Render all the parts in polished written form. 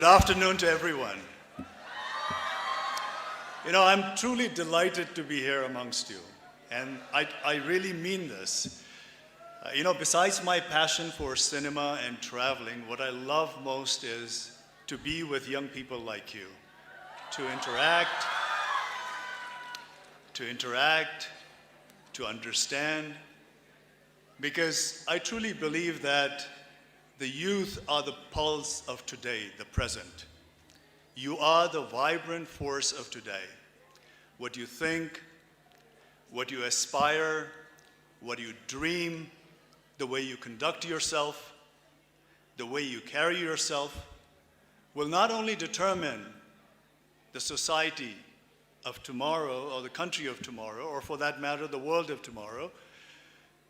Good afternoon to everyone. I'm truly delighted to be here amongst you. And I really mean this. Besides my passion for cinema and traveling, what I love most is to be with young people like you, to interact, to understand, because I truly believe that the youth are the pulse of today, the present. You are the vibrant force of today. What you think, what you aspire, what you dream, the way you conduct yourself, the way you carry yourself, will not only determine the society of tomorrow or the country of tomorrow, or for that matter, the world of tomorrow,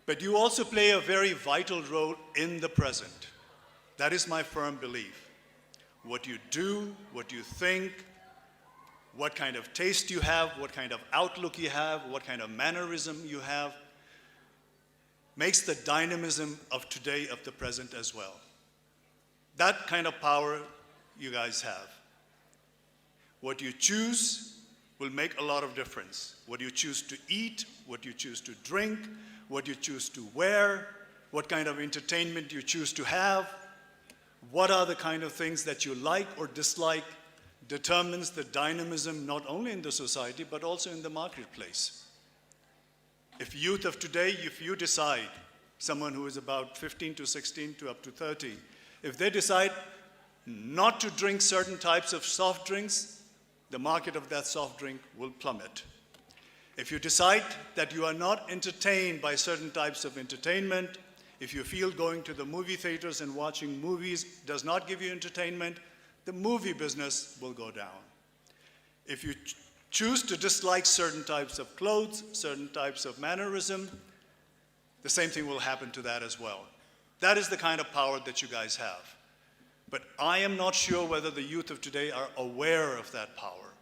but you also play a very vital role in the present. That is my firm belief. What you do, what you think, what kind of taste you have, what kind of outlook you have, what kind of mannerism you have, makes the dynamism of today, of the present as well. That kind of power you guys have. What you choose will make a lot of difference. What you choose to eat, what you choose to drink, what you choose to wear, what kind of entertainment you choose to have, what are the kind of things that you like or dislike, determines the dynamism not only in the society but also in the marketplace. If youth of today, if you decide, someone who is about 15 to 16 to up to 30, if they decide not to drink certain types of soft drinks, the market of that soft drink will plummet. If you decide that you are not entertained by certain types of entertainment, if you feel going to the movie theaters and watching movies does not give you entertainment, the movie business will go down. If you choose to dislike certain types of clothes, certain types of mannerism, the same thing will happen to that as well. That is the kind of power that you guys have. But I am not sure whether the youth of today are aware of that power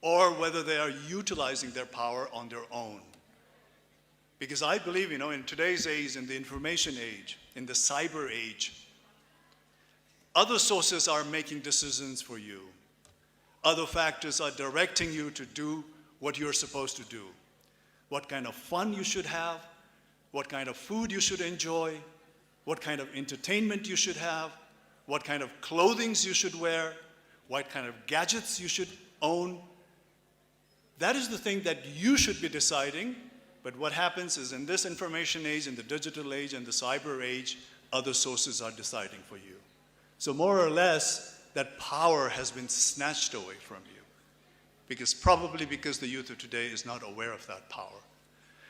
or whether they are utilizing their power on their own. Because I believe, in today's age, in the information age, in the cyber age, other sources are making decisions for you. Other factors are directing you to do what you're supposed to do. What kind of fun you should have, what kind of food you should enjoy, what kind of entertainment you should have, what kind of clothing you should wear, what kind of gadgets you should own. That is the thing that you should be deciding. But what happens is in this information age, in the digital age, and the cyber age, other sources are deciding for you. So more or less, that power has been snatched away from you. Probably because the youth of today is not aware of that power.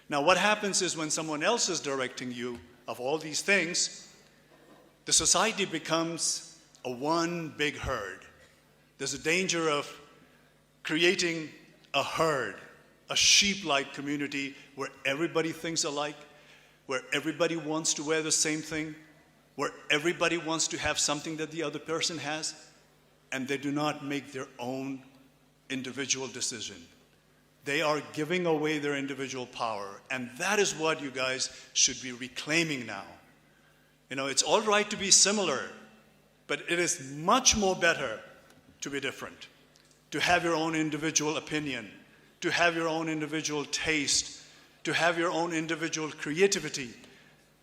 Now what happens is when someone else is directing you of all these things, the society becomes a one big herd. There's a danger of creating a herd, a sheep-like community where everybody thinks alike, where everybody wants to wear the same thing, where everybody wants to have something that the other person has, and they do not make their own individual decision. They are giving away their individual power, and that is what you guys should be reclaiming now. It's all right to be similar, but it is much more better to be different, to have your own individual opinion, to have your own individual taste, to have your own individual creativity,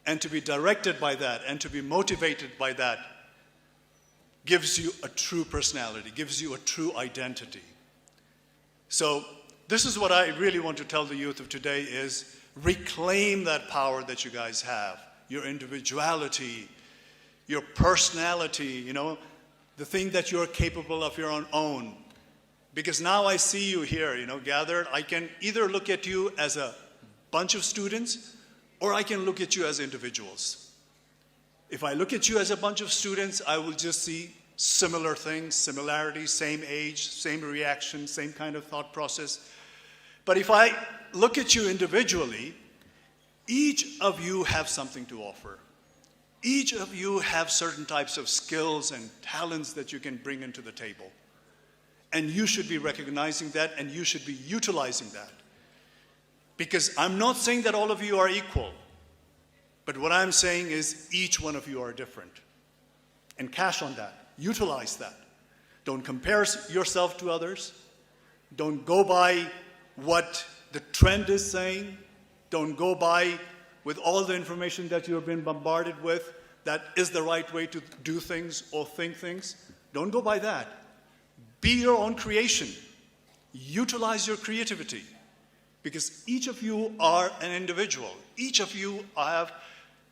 and to be directed by that and to be motivated by that gives you a true personality, gives you a true identity. So this is what I really want to tell the youth of today is reclaim that power that you guys have, your individuality, your personality, the thing that you're capable of your own. Because now I see you here, gathered. I can either look at you as a bunch of students, or I can look at you as individuals. If I look at you as a bunch of students, I will just see similar things, similarities, same age, same reaction, same kind of thought process. But if I look at you individually, each of you have something to offer. Each of you have certain types of skills and talents that you can bring into the table. And you should be recognizing that, and you should be utilizing that. Because I'm not saying that all of you are equal, but what I'm saying is each one of you are different. And cash on that. Utilize that. Don't compare yourself to others. Don't go by what the trend is saying. Don't go by with all the information that you have been bombarded with that is the right way to do things or think things. Don't go by that. Be your own creation. Utilize your creativity. Because each of you are an individual. Each of you have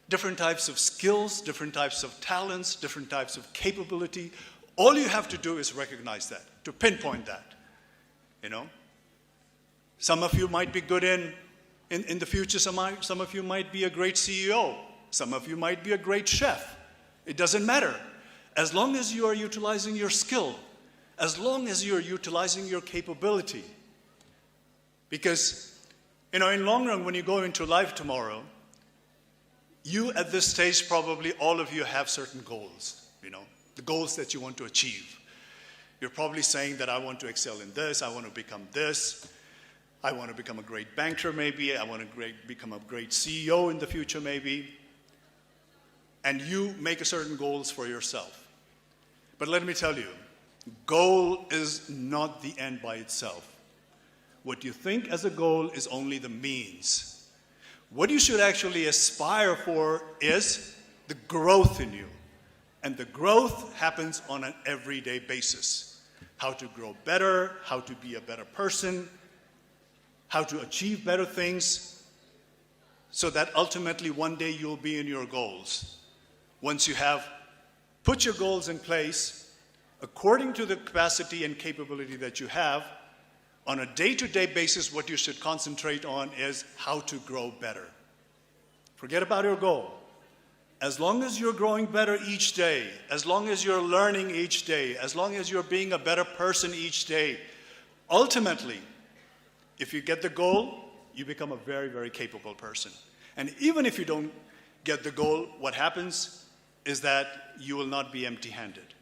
different types of skills, different types of talents, different types of capability. All you have to do is recognize that, to pinpoint that. You know? Some of you might be good in the future, some of you might be a great CEO. Some of you might be a great chef. It doesn't matter. As long as you are utilizing your skill, as long as you're utilizing your capability. Because, you know, in long run, when you go into life tomorrow, you at this stage, probably all of you have certain goals, you know, the goals that you want to achieve. You're probably saying that I want to excel in this, I want to become this, I want to become a great banker maybe, I want to become a great CEO in the future maybe. And you make a certain goals for yourself. But let me tell you, goal is not the end by itself. What you think as a goal is only the means. What you should actually aspire for is the growth in you. And the growth happens on an everyday basis. How to grow better, how to be a better person, how to achieve better things, so that ultimately one day you'll be in your goals. Once you have put your goals in place, according to the capacity and capability that you have, on a day-to-day basis, what you should concentrate on is how to grow better. Forget about your goal. As long as you're growing better each day, as long as you're learning each day, as long as you're being a better person each day, ultimately, if you get the goal, you become a very, very capable person. And even if you don't get the goal, what happens is that you will not be empty-handed.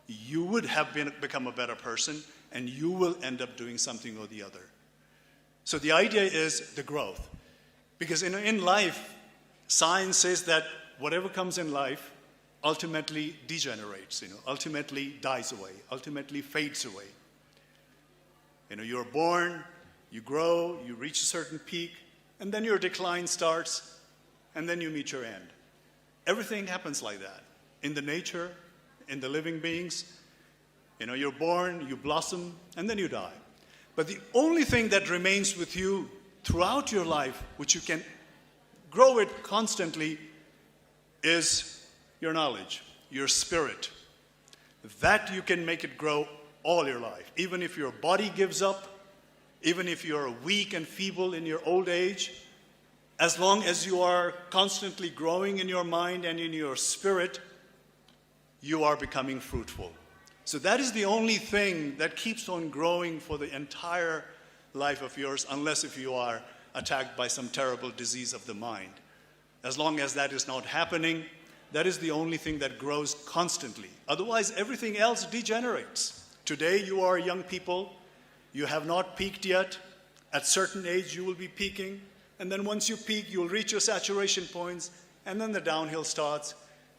You would have become a better person, and you will end up doing something or the other. So the idea is the growth. Because in life, science says that whatever comes in life ultimately degenerates, ultimately dies away, ultimately fades away. You're born, you grow, you reach a certain peak, and then your decline starts, and then you meet your end. Everything happens like that. In the nature, in the living beings, you're born, you blossom, and then you die. But the only thing that remains with you throughout your life, which you can grow it constantly, is your knowledge, your spirit. That you can make it grow all your life. Even if your body gives up, even if you're weak and feeble in your old age, as long as you are constantly growing in your mind and in your spirit, you are becoming fruitful. So that is the only thing that keeps on growing for the entire life of yours, unless if you are attacked by some terrible disease of the mind. As long as that is not happening, that is the only thing that grows constantly. Otherwise, everything else degenerates. Today, you are young people. You have not peaked yet. At certain age, you will be peaking. And then once you peak, you'll reach your saturation points, and then the downhill starts,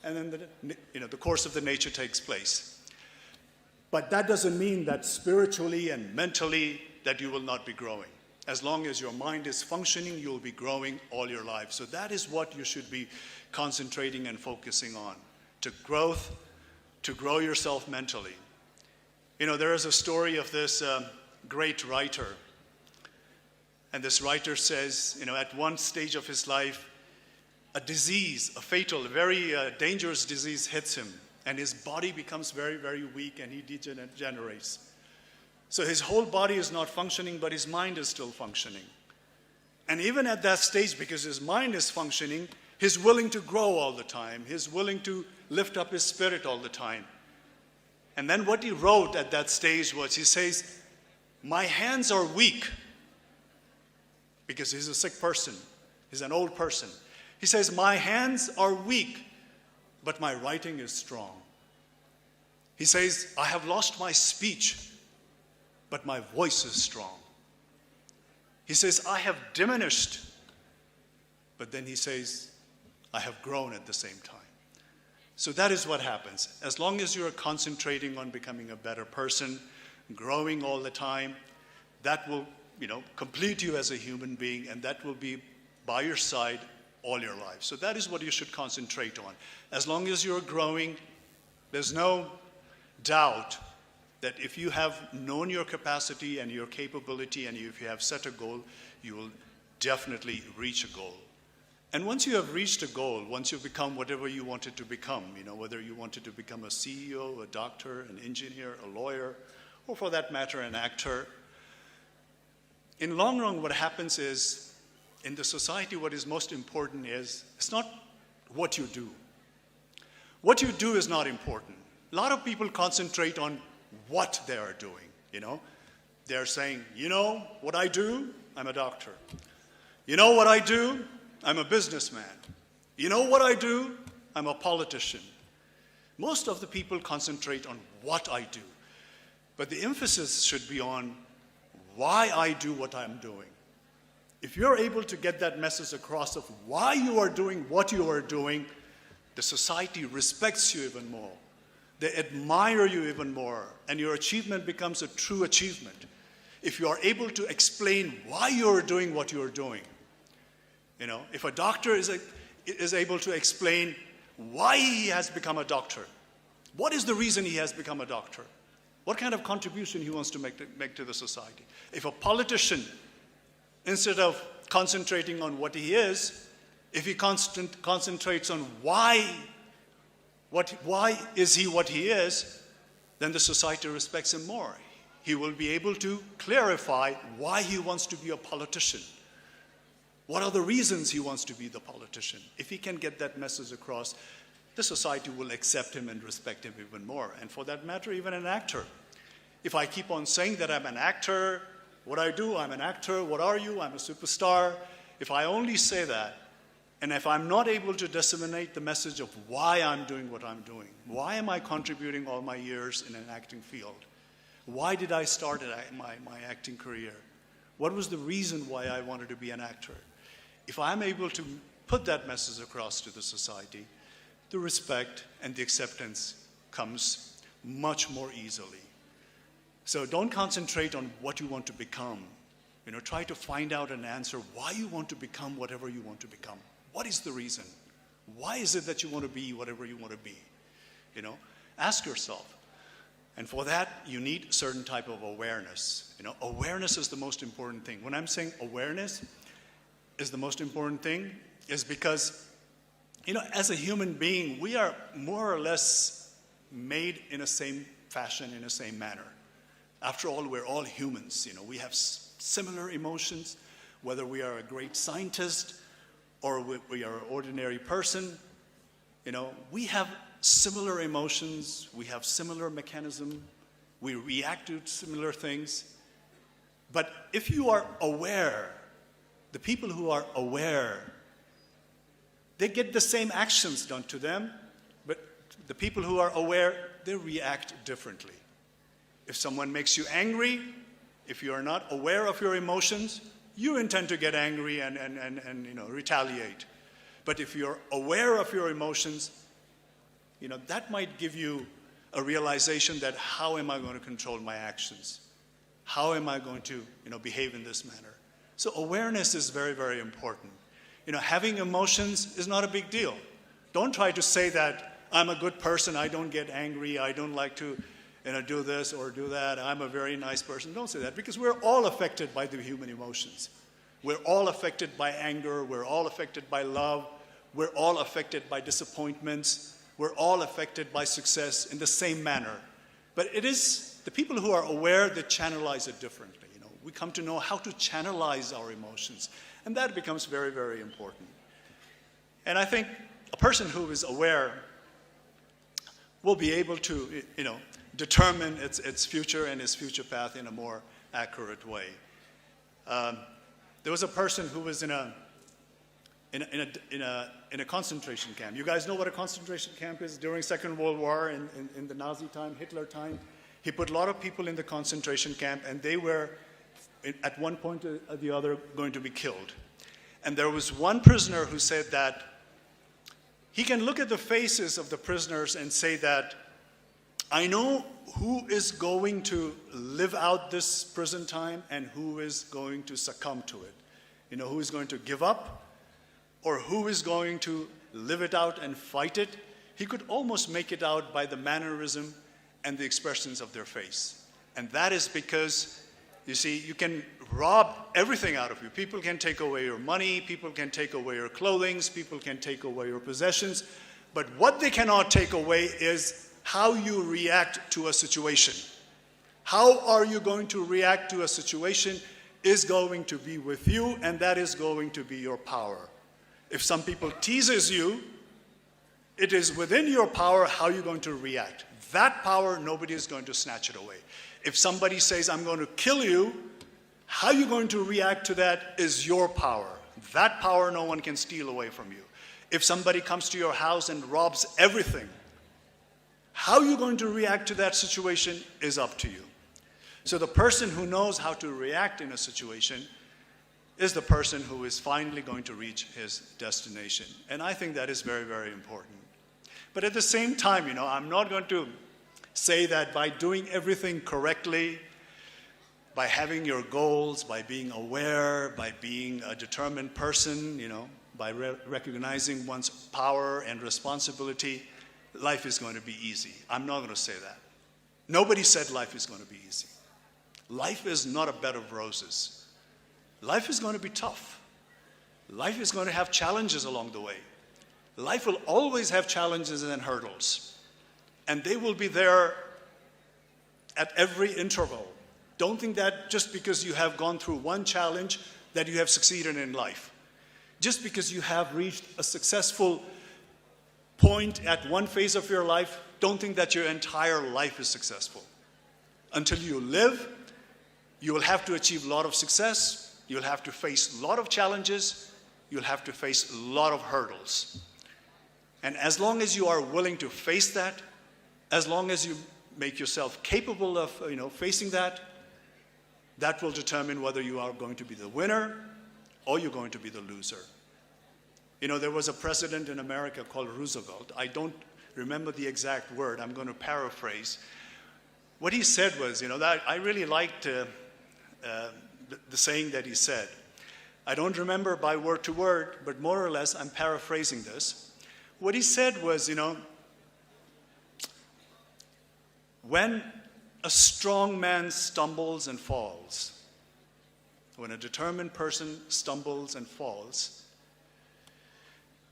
and then the course of the nature takes place. But that doesn't mean that spiritually and mentally that you will not be growing. As long as your mind is functioning, you'll be growing all your life. So that is what you should be concentrating and focusing on, to grow yourself mentally. There is a story of this great writer. And this writer says, at one stage of his life, a disease, a fatal, very dangerous disease hits him. And his body becomes very, very weak, and he degenerates. So his whole body is not functioning, but his mind is still functioning. And even at that stage, because his mind is functioning, he's willing to grow all the time. He's willing to lift up his spirit all the time. And then what he wrote at that stage was, he says, "My hands are weak," because he's a sick person. He's an old person. He says, "My hands are weak, but my writing is strong." He says, "I have lost my speech, but my voice is strong." He says, "I have diminished," but then he says, "I have grown at the same time." So that is what happens. As long as you're concentrating on becoming a better person, growing all the time, that will, complete you as a human being, and that will be by your side all your life. So that is what you should concentrate on. As long as you're growing, there's no doubt that if you have known your capacity and your capability, and if you have set a goal, you will definitely reach a goal. And once you have reached a goal, once you've become whatever you wanted to become, whether you wanted to become a CEO, a doctor, an engineer, a lawyer, or for that matter, an actor, in long run, what happens is, in the society, what is most important is, it's not what you do. What you do is not important. A lot of people concentrate on what they are doing, They're saying, what I do? I'm a doctor. What I do? I'm a businessman. What I do? I'm a politician. Most of the people concentrate on what I do. But the emphasis should be on why I do what I'm doing. If you're able to get that message across of why you are doing what you are doing, the society respects you even more. They admire you even more, and your achievement becomes a true achievement. If you are able to explain why you are doing what you are doing, if a doctor is able to explain why he has become a doctor, what is the reason he has become a doctor, what kind of contribution he wants to make to the society. If a politician, instead of concentrating on what he is, if he concentrates on why is he what he is, then the society respects him more. He will be able to clarify why he wants to be a politician. What are the reasons he wants to be the politician? If he can get that message across, the society will accept him and respect him even more. And for that matter, even an actor. If I keep on saying that I'm an actor, what I do, I'm an actor, what are you? I'm a superstar. If I only say that, and if I'm not able to disseminate the message of why I'm doing what I'm doing, why am I contributing all my years in an acting field? Why did I start my acting career? What was the reason why I wanted to be an actor? If I'm able to put that message across to the society, the respect and the acceptance comes much more easily. So don't concentrate on what you want to become. Try to find out an answer why you want to become whatever you want to become. What is the reason? Why is it that you want to be whatever you want to be? Ask yourself. And for that, you need a certain type of awareness. Awareness is the most important thing. When I'm saying awareness is the most important thing, is because, as a human being, we are more or less made in the same fashion, in the same manner. After all, we're all humans. We have similar emotions, whether we are a great scientist or we are an ordinary person. We have similar emotions, we have similar mechanism, we react to similar things. But if you are aware, the people who are aware, they get the same actions done to them, but the people who are aware, they react differently. If someone makes you angry, if you are not aware of your emotions, you intend to get angry and retaliate. But if you're aware of your emotions, that might give you a realization that how am I going to control my actions? How am I going to behave in this manner? So awareness is very, very important. Having emotions is not a big deal. Don't try to say that I'm a good person, I don't get angry, I don't like to do this or do that, I'm a very nice person. Don't say that, because we're all affected by the human emotions. We're all affected by anger, we're all affected by love, we're all affected by disappointments, we're all affected by success in the same manner. But it is the people who are aware that channelize it differently. We come to know how to channelize our emotions, and that becomes very, very important. And I think a person who is aware will be able to, determine its future and its future path in a more accurate way. There was a person who was in a concentration camp. You guys know what a concentration camp is? During Second World War, in the Nazi time, Hitler time, he put a lot of people in the concentration camp, and they were, at one point or the other, going to be killed. And there was one prisoner who said that he can look at the faces of the prisoners and say that, I know who is going to live out this prison time and who is going to succumb to it. Who is going to give up or who is going to live it out and fight it. He could almost make it out by the mannerism and the expressions of their face. And that is because, you see, you can rob everything out of you. People can take away your money, people can take away your clothing, people can take away your possessions. But what they cannot take away is how you react to a situation. How are you going to react to a situation is going to be with you, and that is going to be your power. If some people teases you, it is within your power how you're going to react. That power, nobody is going to snatch it away. If somebody says, I'm going to kill you, how you're going to react to that is your power. That power no one can steal away from you. If somebody comes to your house and robs everything, how you're going to react to that situation is up to you. So the person who knows how to react in a situation is the person who is finally going to reach his destination. And I think that is very, very important. But at the same time, I'm not going to say that by doing everything correctly, by having your goals, by being aware, by being a determined person, by recognizing one's power and responsibility, life is going to be easy. I'm not going to say that. Nobody said life is going to be easy. Life is not a bed of roses. Life is going to be tough. Life is going to have challenges along the way. Life will always have challenges and hurdles. And they will be there at every interval. Don't think that just because you have gone through one challenge that you have succeeded in life. Just because you have reached a successful point at one phase of your life, don't think that your entire life is successful. Until you live, you will have to achieve a lot of success. You'll have to face a lot of challenges. You'll have to face a lot of hurdles. And as long as you are willing to face that, as long as you make yourself capable of facing that, that will determine whether you are going to be the winner or you're going to be the loser. There was a president in America called Roosevelt. I don't remember the exact word. I'm going to paraphrase. What he said was, that I really liked the saying that he said. I don't remember by word to word, but more or less I'm paraphrasing this. What he said was, when a strong man stumbles and falls, when a determined person stumbles and falls,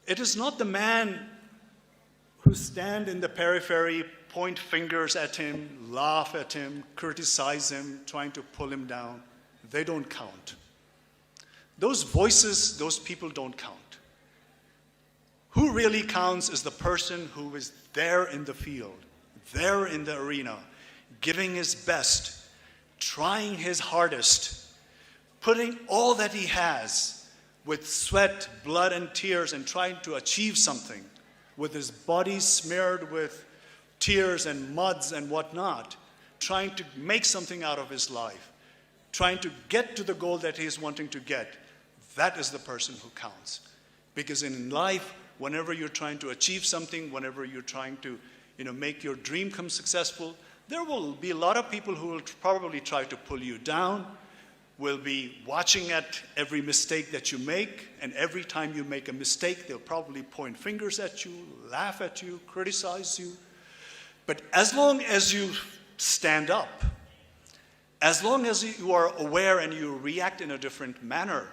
it is not the man who stand in the periphery, point fingers at him, laugh at him, criticize him, trying to pull him down. They don't count. Those voices, those people don't count. Who really counts is the person who is there in the field, there in the arena, giving his best, trying his hardest, putting all that he has with sweat, blood, and tears and trying to achieve something, with his body smeared with tears and muds and whatnot, trying to make something out of his life, trying to get to the goal that he is wanting to get. That is the person who counts. Because in life, whenever you're trying to achieve something, whenever you're trying to make your dream come successful, there will be a lot of people who will probably try to pull you down, will be watching at every mistake that you make, and every time you make a mistake, they'll probably point fingers at you, laugh at you, criticize you. But as long as you stand up, as long as you are aware and you react in a different manner,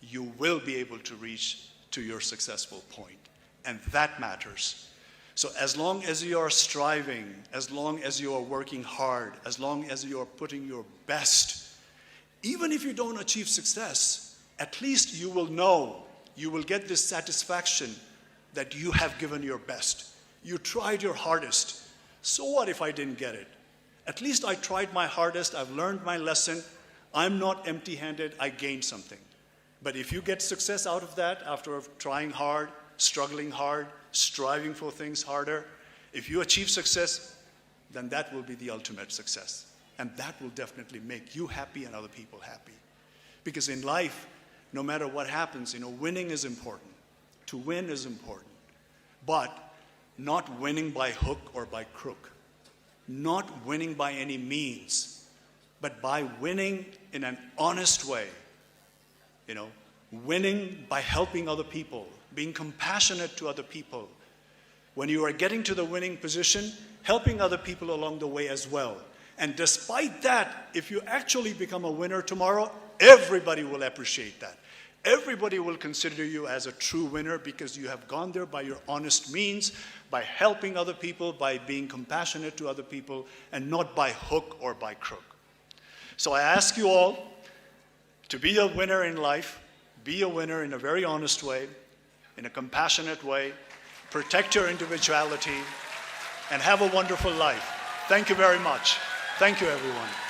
you will be able to reach to your successful point. And that matters. So as long as you are striving, as long as you are working hard, as long as you are putting your best, even if you don't achieve success, at least you will know, you will get this satisfaction that you have given your best. You tried your hardest. So what if I didn't get it? At least I tried my hardest. I've learned my lesson. I'm not empty-handed. I gained something. But if you get success out of that after trying hard, struggling hard, striving for things harder, if you achieve success, then that will be the ultimate success. And that will definitely make you happy and other people happy. Because in life, no matter what happens, winning is important. To win is important. but not winning by hook or by crook. Not winning by any means, but by winning in an honest way. Winning by helping other people, being compassionate to other people. When you are getting to the winning position, helping other people along the way as well. And despite that, if you actually become a winner tomorrow, everybody will appreciate that. Everybody will consider you as a true winner because you have gone there by your honest means, by helping other people, by being compassionate to other people, and not by hook or by crook. So I ask you all to be a winner in life, be a winner in a very honest way, in a compassionate way, protect your individuality, and have a wonderful life. Thank you very much. Thank you, everyone.